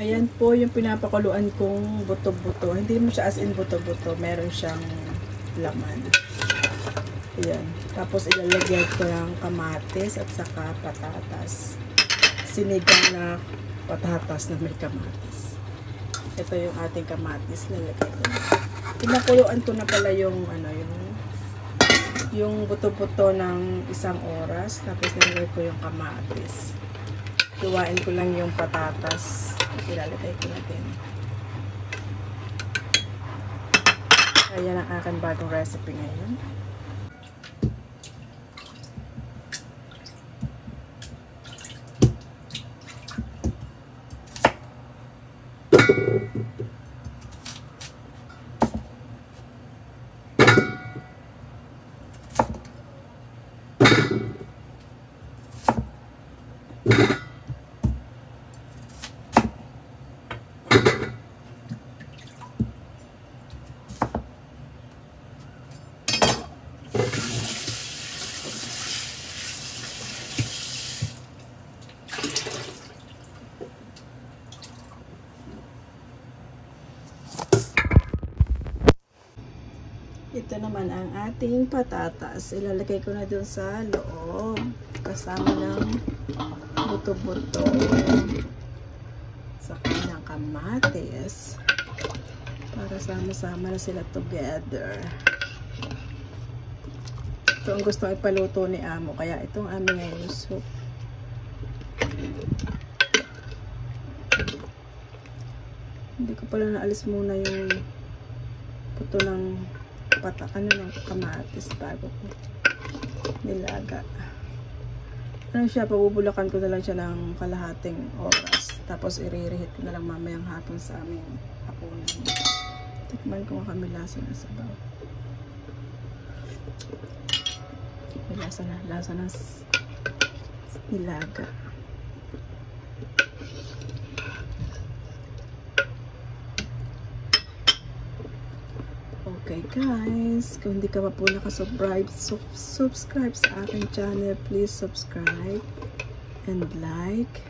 Ayan po yung pinapakuluan kong buto-buto. Hindi mo siya as in buto-buto. Meron siyang laman. Ayan. Tapos ilalagay ko ng kamatis at saka patatas. Sinigang na patatas na may kamatis. Ito yung ating kamatis. Nilagay ko na. Pinakuluan ko na pala yung yung buto-buto ng 1 oras. Tapos nilagay ko yung kamatis. Luwain ko lang yung patatas. Ilalagay ko na din. Ayan ang aking bagong recipe ngayon. Ito naman ang ating patatas. Ilalagay ko na dun sa loob. Kasama ng buto-buto. Sa kanyang kamatis. Para sama-sama na sila together. Ito ang gusto ipaluto ni Amo. Kaya itong aming ngayon soup. Hindi ko pala naalis muna yung puto ng ng kamatis bago ko nilaga. Siya, pabubulakan ko na lang siya ng kalahating oras. Tapos i-reheat ko na lang mamayang hapon sa aming hapunan. Tikman ko kami lasa na sabaw. Lasa na nilaga. Okay guys, kung hindi ka pa po nakasubscribe sa aking channel, please subscribe and like.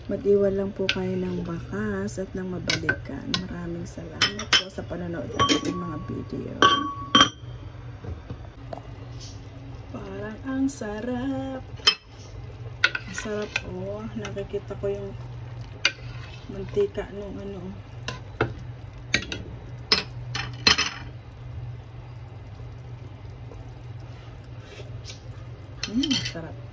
Mag-iwan lang po kayo ng bakas at ng mabalikan. Maraming salamat po sa panonood ng ating mga video. Parang ang sarap. Ang sarap oh. Nakikita ko yung mantika nung sarap.